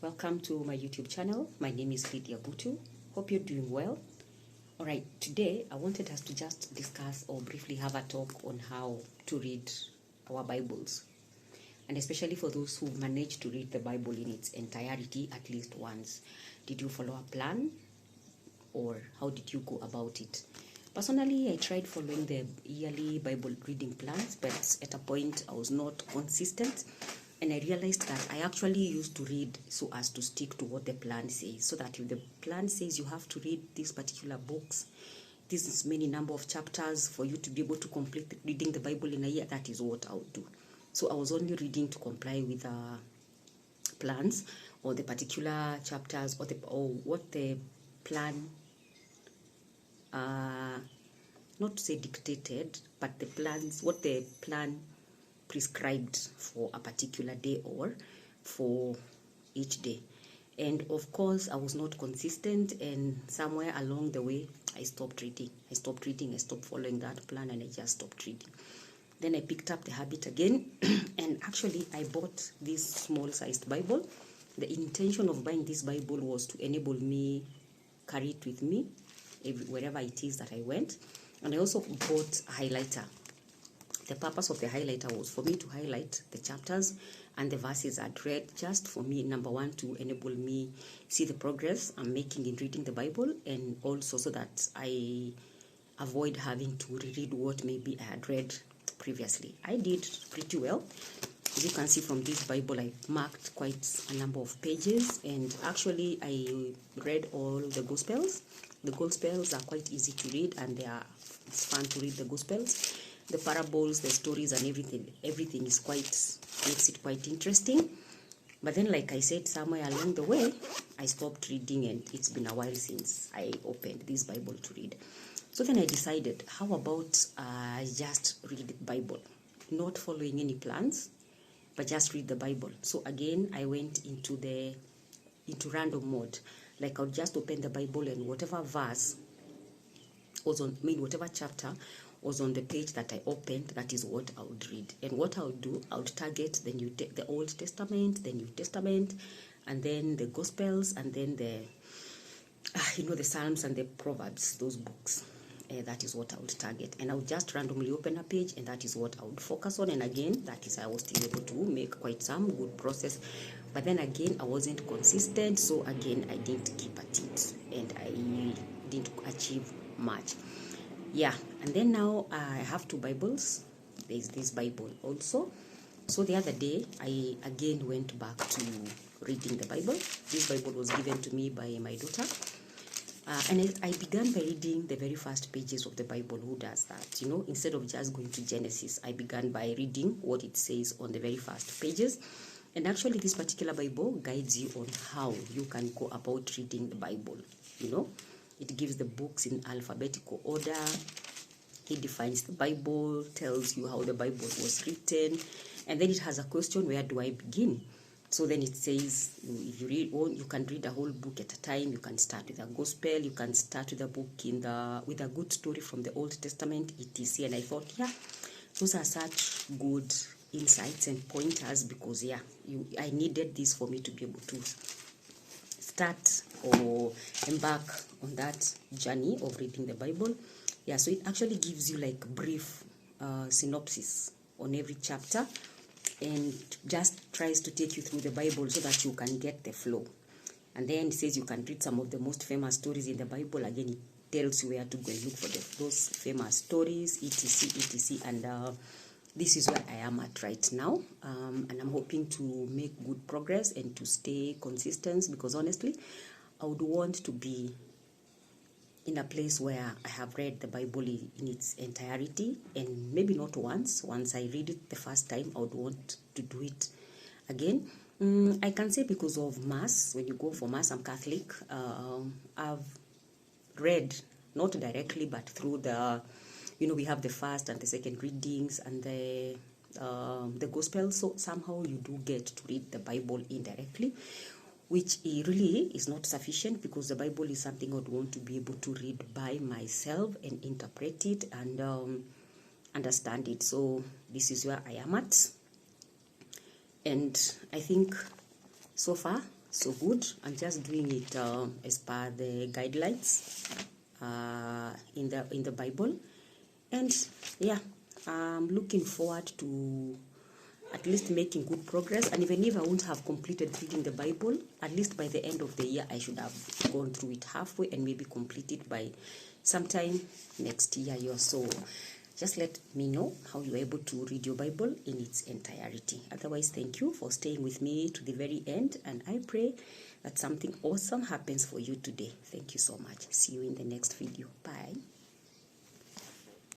Welcome to my YouTube channel. My name is Lydia Gutu. Hope you're doing well. Alright, today I wanted us to just discuss or briefly have a talk on how to read our Bibles. And especially for those who managed to read the Bible in its entirety at least once. Did you follow a plan? Or how did you go about it? Personally, I tried following the yearly Bible reading plans, but at a point I was not consistent. And I realized that I actually used to read so as to stick to what the plan says. So that if the plan says you have to read these particular books, this is many number of chapters for you to be able to complete reading the Bible in a year, that is what I would do. So I was only reading to comply with plans or the particular chapters or what the plan, not to say dictated, but the plans, what the plan prescribed for a particular day or for each day. And of course I was not consistent, and somewhere along the way I stopped reading, I stopped following that plan, and I just stopped reading. Then I picked up the habit again and actually I bought this small sized Bible. The intention of buying this Bible was to enable me carry it with me wherever it is that I went. And I also bought a highlighter. The purpose of the highlighter was for me to highlight the chapters and the verses I'd read, just for me, number one, to enable me see the progress I'm making in reading the Bible, and also so that I avoid having to reread what maybe I had read previously. I did pretty well. As you can see from this Bible, I marked quite a number of pages, and actually I read all the Gospels. The Gospels are quite easy to read, and it's fun to read the Gospels. The parables, the stories, and everything is makes it quite interesting. But then, like I said, somewhere along the way, I stopped reading, and it's been a while since I opened this Bible to read. So then I decided, how about just read the Bible, not following any plans, but just read the Bible. So again, I went into random mode. Like I'll just open the Bible, and whatever verse was whatever chapter was on the page that I opened, that is what I would read. And what I would do, I would target the Old Testament, the New Testament, and then the Gospels, and then the Psalms and the Proverbs, those books. That is what I would target. And I would just randomly open a page, and that is what I would focus on. And again, that is, I was still able to make quite some good process. But then again, I wasn't consistent, so again, I didn't keep at it, and I didn't achieve much. Yeah, and then now I have two Bibles. There's this Bible also. So the other day, I again went back to reading the Bible. This Bible was given to me by my daughter. And I began by reading the very first pages of the Bible. Who does that? Instead of just going to Genesis, I began by reading what it says on the very first pages. And actually, this particular Bible guides you on how you can go about reading the Bible. It gives the books in alphabetical order. It defines the Bible, tells you how the Bible was written, and then it has a question, where do I begin? So then it says, if you read one, you can read a whole book at a time. You can start with a gospel, you can start with a book with a good story from the Old Testament, etc. And I thought, yeah, those are such good insights and pointers, because I needed this for me to be able to start or embark on that journey of reading the Bible. Yeah, so it actually gives you like brief synopsis on every chapter, and just tries to take you through the Bible so that you can get the flow. And then it says you can read some of the most famous stories in the Bible. Again, it tells you where to go and look for those famous stories, etc. And this is where I am at right now, and I'm hoping to make good progress and to stay consistent, because honestly, I would want to be in a place where I have read the Bible in its entirety, and maybe not once I read it the first time, I would want to do it again. I can say because of Mass. When you go for Mass, I'm Catholic. I've read, not directly, but through we have the first and the second readings and the Gospel. So somehow you do get to read the Bible indirectly, which really is not sufficient, because the Bible is something I would want to be able to read by myself and interpret it and understand it. So this is where I am at, and I think so far so good. I'm just doing it as per the guidelines in the Bible. And yeah, I'm looking forward to at least making good progress. And even if I won't have completed reading the Bible, at least by the end of the year I should have gone through it halfway and maybe complete it by sometime next year or so. Just let me know how you are able to read your Bible in its entirety. Otherwise, thank you for staying with me to the very end, and I pray that something awesome happens for you today. Thank you so much. See you in the next video. Bye.